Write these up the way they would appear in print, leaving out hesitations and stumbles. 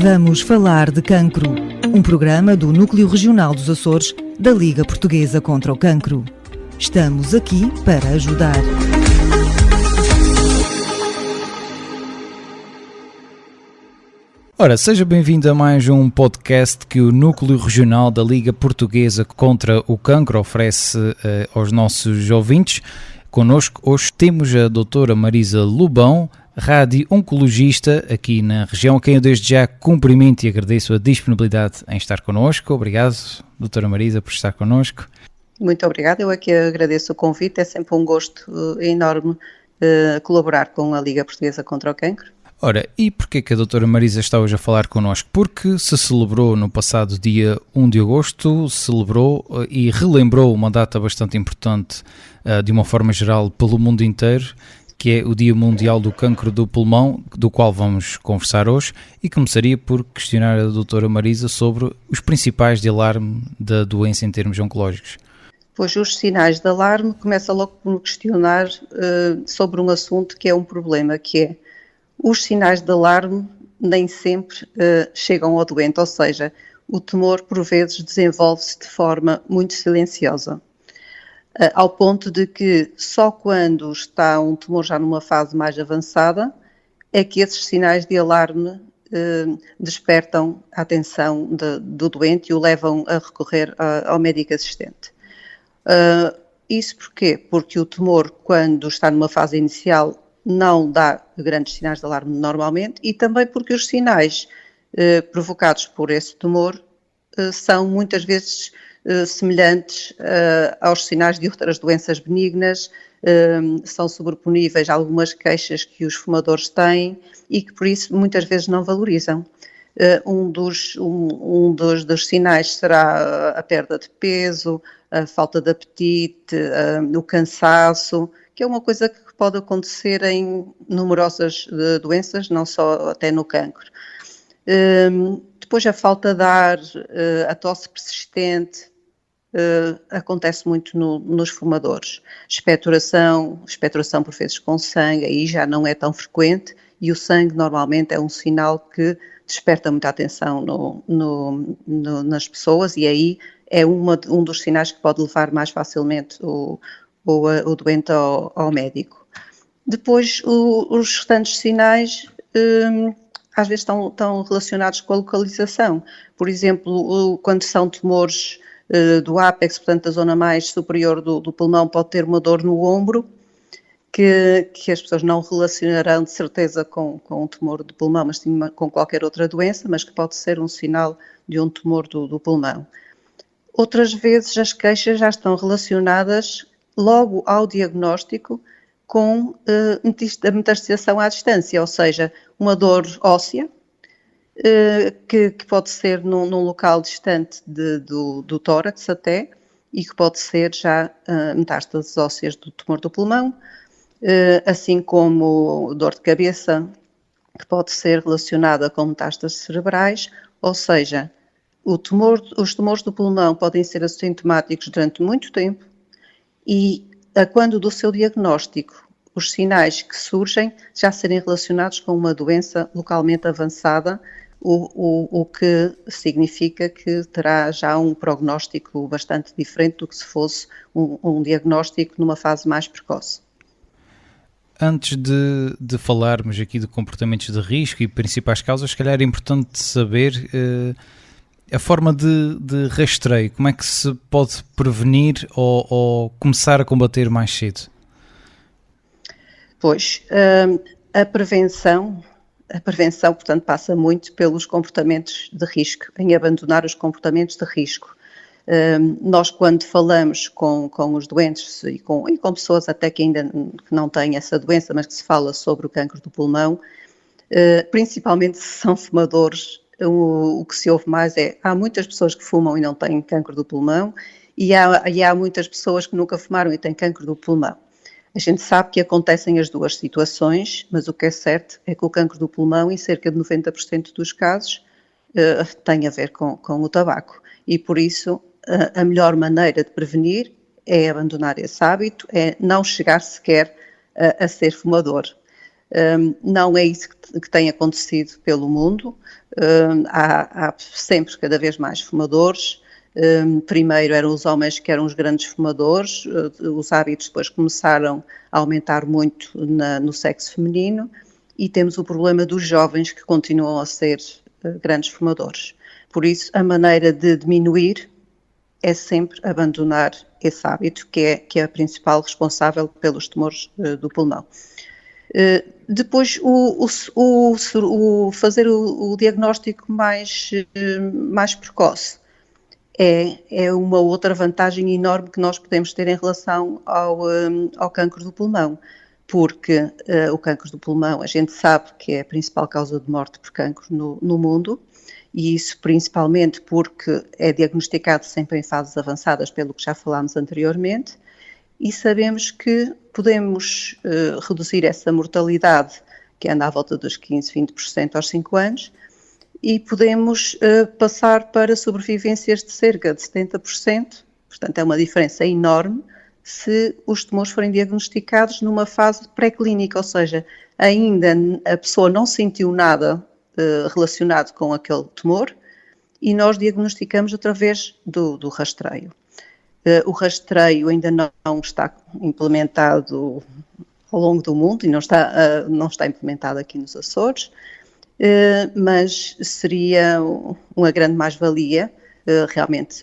Vamos falar de cancro, um programa do Núcleo Regional dos Açores da Liga Portuguesa contra o Cancro. Estamos aqui para ajudar. Ora, seja bem-vindo a mais um podcast que o Núcleo Regional da Liga Portuguesa contra o Cancro oferece aos nossos ouvintes. Connosco hoje temos a doutora Marisa Lobão, radio-oncologista aqui na região, a quem eu desde já cumprimento e agradeço a disponibilidade em estar connosco. Obrigado, doutora Marisa, por estar connosco. Muito obrigada, eu aqui agradeço o convite, é sempre um gosto enorme colaborar com a Liga Portuguesa contra o Cancro. Ora, e porquê que a doutora Marisa está hoje a falar connosco? Porque se celebrou no passado dia 1 de agosto, celebrou e relembrou uma data bastante importante de uma forma geral pelo mundo inteiro, que é o Dia Mundial do Cancro do Pulmão, do qual vamos conversar hoje, e começaria por questionar a doutora Marisa sobre os principais de alarme da doença em termos oncológicos. Pois os sinais de alarme começa logo por me questionar sobre um assunto que é um problema, que é os sinais de alarme nem sempre chegam ao doente, ou seja, o tumor por vezes desenvolve-se de forma muito silenciosa, ao ponto de que só quando está um tumor já numa fase mais avançada é que esses sinais de alarme despertam a atenção do doente e o levam a recorrer ao médico assistente. Isso porquê? Porque o tumor, quando está numa fase inicial, não dá grandes sinais de alarme normalmente, e também porque os sinais provocados por esse tumor são muitas vezes semelhantes aos sinais de outras doenças benignas, são sobreponíveis a algumas queixas que os fumadores têm e que por isso muitas vezes não valorizam. Um dos sinais será a perda de peso, a falta de apetite, o cansaço, que é uma coisa que pode acontecer em numerosas doenças, não só até no cancro. Depois a falta de ar, a tosse persistente, acontece muito nos fumadores. Expectoração por vezes com sangue, aí já não é tão frequente, e o sangue normalmente é um sinal que desperta muita atenção nas pessoas, e aí é um dos sinais que pode levar mais facilmente o doente ao médico. Depois, os restantes sinais às vezes estão relacionados com a localização. Por exemplo, quando são tumores do ápex, portanto da zona mais superior do pulmão, pode ter uma dor no ombro, que as pessoas não relacionarão de certeza com um tumor do pulmão, mas sim com qualquer outra doença, mas que pode ser um sinal de um tumor do pulmão. Outras vezes as queixas já estão relacionadas logo ao diagnóstico com a metastização à distância, ou seja, uma dor óssea, que pode ser num local distante do tórax até, e que pode ser já metástases ósseas do tumor do pulmão, assim como dor de cabeça, que pode ser relacionada com metástases cerebrais, ou seja, os tumores do pulmão podem ser assintomáticos durante muito tempo e quando do seu diagnóstico os sinais que surgem já serem relacionados com uma doença localmente avançada, o que significa que terá já um prognóstico bastante diferente do que se fosse um diagnóstico numa fase mais precoce. Antes de falarmos aqui de comportamentos de risco e principais causas, se calhar é importante saber a forma de rastreio, como é que se pode prevenir ou começar a combater mais cedo? Pois, a prevenção, portanto, passa muito pelos comportamentos de risco, em abandonar os comportamentos de risco. Nós, quando falamos com os doentes e com pessoas até que ainda não têm essa doença, mas que se fala sobre o cancro do pulmão, principalmente se são fumadores, o que se ouve mais há muitas pessoas que fumam e não têm cancro do pulmão, e há muitas pessoas que nunca fumaram e têm cancro do pulmão. A gente sabe que acontecem as duas situações, mas o que é certo é que o cancro do pulmão, em cerca de 90% dos casos, tem a ver com o tabaco. E por isso, a melhor maneira de prevenir é abandonar esse hábito, é não chegar sequer a ser fumador. Não é isso que tem acontecido pelo mundo. Há sempre cada vez mais fumadores. Primeiro eram os homens que eram os grandes fumadores, os hábitos depois começaram a aumentar muito no sexo feminino, e temos o problema dos jovens que continuam a ser grandes fumadores. Por isso, a maneira de diminuir é sempre abandonar esse hábito, que é a principal responsável pelos tumores do pulmão. Depois, fazer o diagnóstico mais precoce é uma outra vantagem enorme que nós podemos ter em relação ao cancro do pulmão, porque o cancro do pulmão, a gente sabe que é a principal causa de morte por cancro no mundo, e isso principalmente porque é diagnosticado sempre em fases avançadas, pelo que já falámos anteriormente, e sabemos que podemos reduzir essa mortalidade, que anda à volta dos 15-20% aos 5 anos, e podemos passar para sobrevivências de cerca de 70%, portanto é uma diferença enorme se os tumores forem diagnosticados numa fase pré-clínica, ou seja, ainda a pessoa não sentiu nada relacionado com aquele tumor e nós diagnosticamos através do rastreio. O rastreio ainda não está implementado ao longo do mundo e não está implementado aqui nos Açores, mas seria uma grande mais-valia realmente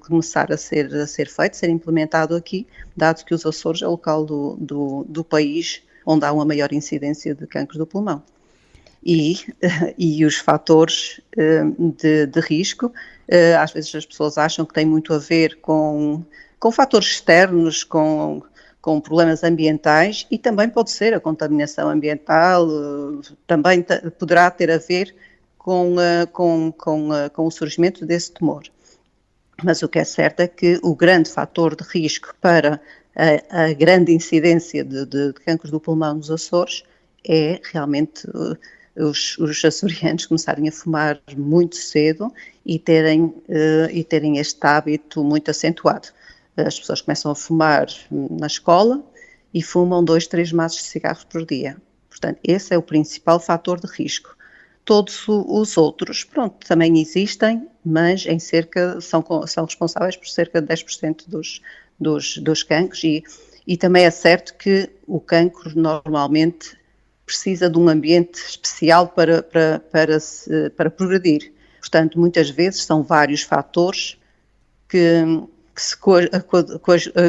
começar a ser feito, ser implementado aqui, dado que os Açores é o local do país onde há uma maior incidência de cancro do pulmão. E os fatores de risco, às vezes as pessoas acham que tem muito a ver com fatores externos, com problemas ambientais, e também pode ser a contaminação ambiental, também poderá ter a ver com o surgimento desse tumor. Mas o que é certo é que o grande fator de risco para a grande incidência de cancro do pulmão nos Açores é realmente os açorianos começarem a fumar muito cedo e terem este hábito muito acentuado. As pessoas começam a fumar na escola e fumam 2-3 maços de cigarros por dia. Portanto, esse é o principal fator de risco. Todos os outros, também existem, mas são responsáveis por cerca de 10% dos cancros, e também é certo que o cancro normalmente precisa de um ambiente especial para progredir. Portanto, muitas vezes são vários fatores que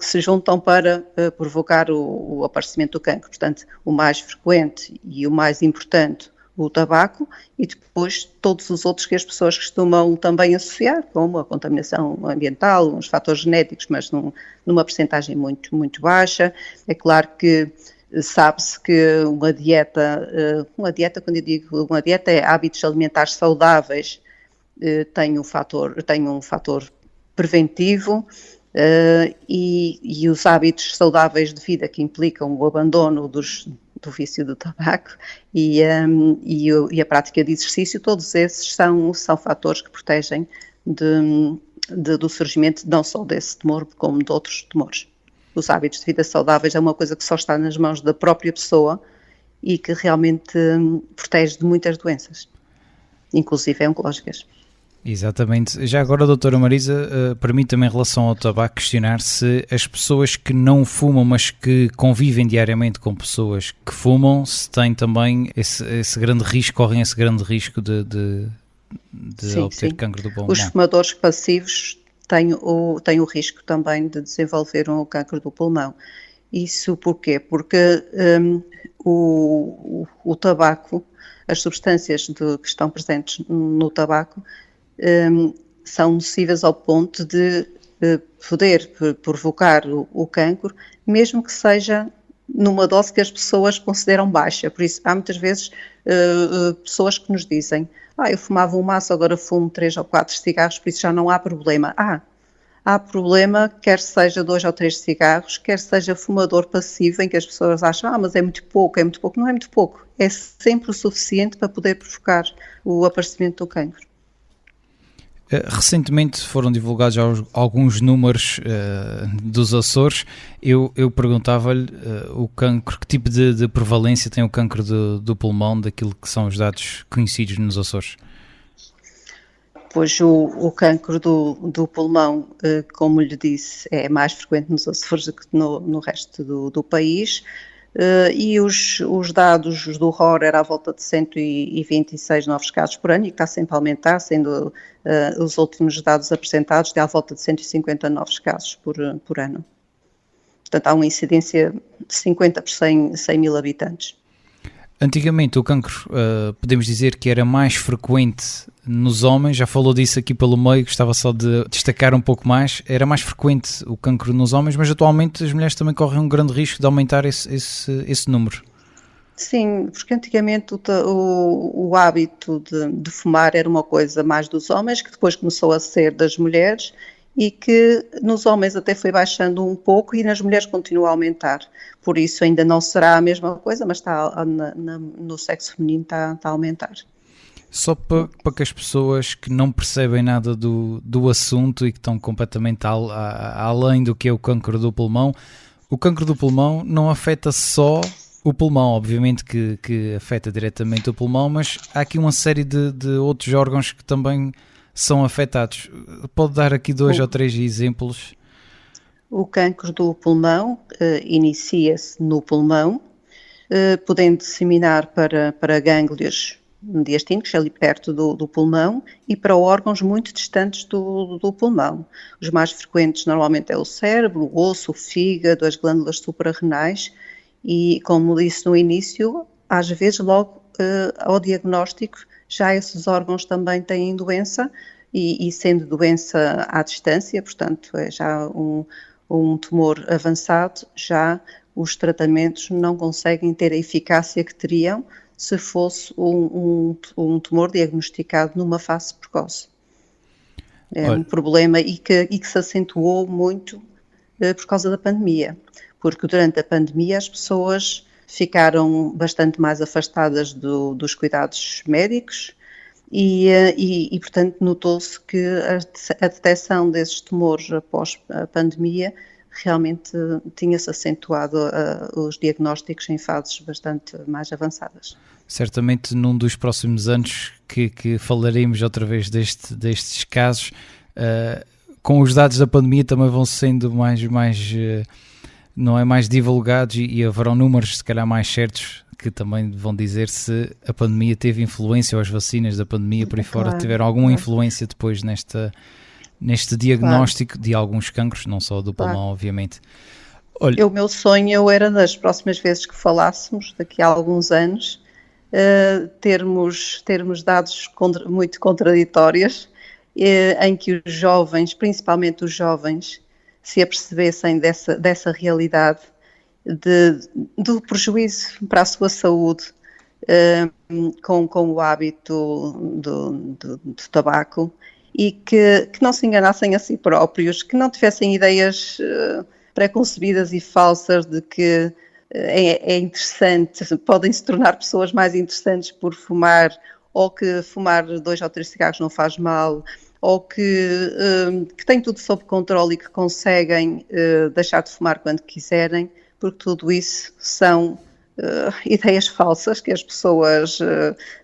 se juntam para provocar o aparecimento do cancro. Portanto, o mais frequente e o mais importante, o tabaco, e depois todos os outros que as pessoas costumam também associar, como a contaminação ambiental, uns fatores genéticos, mas numa percentagem muito, muito baixa. É claro que sabe-se que uma dieta, quando eu digo uma dieta, é hábitos alimentares saudáveis, tem um fator preventivo, e os hábitos saudáveis de vida que implicam o abandono do vício do tabaco e a prática de exercício, todos esses são fatores que protegem do surgimento não só desse tumor, como de outros tumores. Os hábitos de vida saudáveis é uma coisa que só está nas mãos da própria pessoa e que realmente protege de muitas doenças, inclusive oncológicas. Exatamente. Já agora, doutora Marisa, permita-me em relação ao tabaco questionar se as pessoas que não fumam, mas que convivem diariamente com pessoas que fumam, se têm também esse grande risco, correm esse grande risco de obter cancro do pulmão. Os fumadores passivos têm o risco também de desenvolver um cancro do pulmão. Isso porquê? Porque o tabaco, as substâncias que estão presentes no tabaco, são nocivas ao ponto de poder provocar o cancro, mesmo que seja numa dose que as pessoas consideram baixa. Por isso, há muitas vezes pessoas que nos dizem: eu fumava um maço, agora fumo 3 ou 4 cigarros, por isso já não há problema. Há problema, quer seja 2 ou 3 cigarros, quer seja fumador passivo, em que as pessoas acham: mas é muito pouco. Não é muito pouco, é sempre o suficiente para poder provocar o aparecimento do cancro. Recentemente foram divulgados alguns números dos Açores. Eu perguntava-lhe o cancro, que tipo de prevalência tem o cancro do pulmão, daquilo que são os dados conhecidos nos Açores? Pois o cancro do pulmão, como lhe disse, é mais frequente nos Açores do que no resto do país. E os dados do ROR era à volta de 126 novos casos por ano, e que está sempre a aumentar, sendo os últimos dados apresentados de à volta de 150 novos casos por ano. Portanto, há uma incidência de 50 por 100 mil habitantes. Antigamente o cancro, podemos dizer que era mais frequente nos homens, já falou disso aqui pelo meio, gostava só de destacar um pouco mais, era mais frequente o cancro nos homens, mas atualmente as mulheres também correm um grande risco de aumentar esse número. Sim, porque antigamente o hábito de fumar era uma coisa mais dos homens, que depois começou a ser das mulheres, e que nos homens até foi baixando um pouco e nas mulheres continua a aumentar. Por isso ainda não será a mesma coisa, mas no sexo feminino está a aumentar. Só para que as pessoas que não percebem nada do assunto e que estão completamente além do que é o cancro do pulmão, o cancro do pulmão não afeta só o pulmão, obviamente que afeta diretamente o pulmão, mas há aqui uma série de outros órgãos que também são afetados. Pode dar aqui 2 ou 3 exemplos? O cancro do pulmão inicia-se no pulmão, podendo disseminar para gânglios diastínicos, ali perto do pulmão, e para órgãos muito distantes do pulmão. Os mais frequentes normalmente é o cérebro, o osso, o fígado, as glândulas suprarrenais, e como disse no início, às vezes logo ao diagnóstico já esses órgãos também têm doença, e sendo doença à distância, portanto é já um tumor avançado, já os tratamentos não conseguem ter a eficácia que teriam se fosse um tumor diagnosticado numa fase precoce. É um problema e que se acentuou muito por causa da pandemia, porque durante a pandemia as pessoas ficaram bastante mais afastadas dos cuidados médicos e portanto, notou-se que a detecção desses tumores após a pandemia realmente tinha-se acentuado os diagnósticos em fases bastante mais avançadas. Certamente num dos próximos anos que falaremos outra vez destes casos, com os dados da pandemia também vão sendo mais divulgados e haverão números se calhar mais certos que também vão dizer se a pandemia teve influência, ou as vacinas da pandemia por aí fora tiveram alguma influência depois neste diagnóstico de alguns cancros, não só do pulmão, obviamente. Olha, o meu sonho era, nas próximas vezes que falássemos, daqui a alguns anos, termos dados muito contraditórios, em que os jovens, principalmente os jovens, se apercebessem dessa realidade do prejuízo para a sua saúde com o hábito do tabaco, e que não se enganassem a si próprios, que não tivessem ideias preconcebidas e falsas de que é interessante, podem se tornar pessoas mais interessantes por fumar, ou que fumar 2 ou 3 cigarros não faz mal, ou que têm tudo sob controle e que conseguem deixar de fumar quando quiserem, porque tudo isso são ideias falsas que as pessoas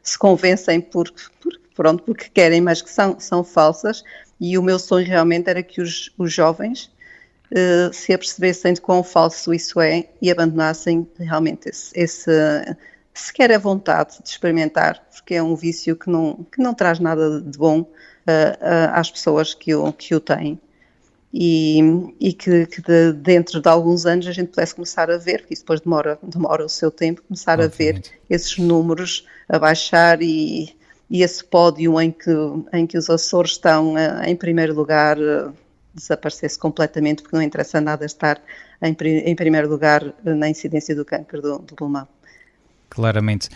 se convencem porque querem, mas que são falsas. E o meu sonho realmente era que os jovens se apercebessem de quão falso isso é e abandonassem realmente sequer a vontade de experimentar, porque é um vício que não traz nada de bom às pessoas que o têm. E que dentro de alguns anos a gente pudesse começar a ver, porque isso depois demora o seu tempo, começar a ver esses números a baixar e esse pódio em que os Açores estão em primeiro lugar desaparecesse completamente, porque não interessa nada estar em primeiro lugar na incidência do cancro do pulmão. Claramente.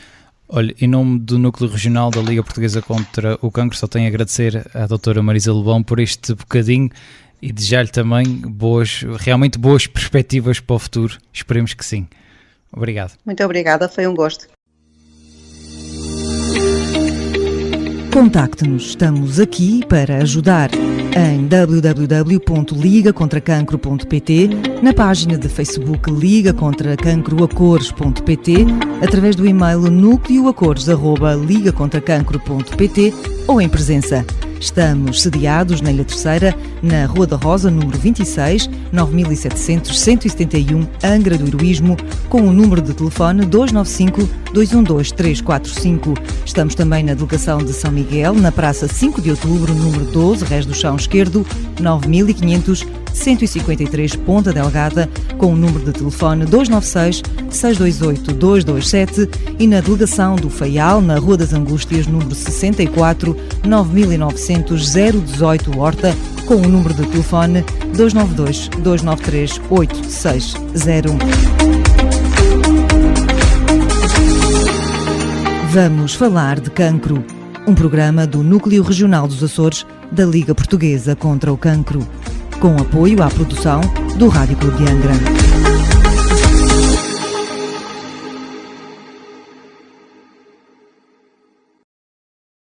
Olha, em nome do Núcleo Regional da Liga Portuguesa contra o Cancro, só tenho a agradecer à doutora Marisa Lobão por este bocadinho e desejar-lhe também realmente boas perspectivas para o futuro. Esperemos que sim. Obrigado. Muito obrigada, foi um gosto. Contacte-nos, estamos aqui para ajudar em www.ligacontracancro.pt, na página de Facebook Liga Contra Cancro a Cores.pt, através do e-mail nucleoacores@ligacontracancro.pt ou em presença. Estamos sediados na Ilha Terceira, na Rua da Rosa, número 26, 9700-171, Angra do Heroísmo, com o número de telefone 295-212-345. Estamos também na delegação de São Miguel, na Praça 5 de Outubro, número 12, Rés do Chão Esquerdo, 9500-153, Ponta Delgada, com o número de telefone 296-628-227 e na delegação do Faial, na Rua das Angústias, número 64, 9900-018, Horta, com o número de telefone 292-293-8601. Vamos falar de cancro, um programa do Núcleo Regional dos Açores da Liga Portuguesa contra o Cancro, com apoio à produção do Rádio Clube de Angra.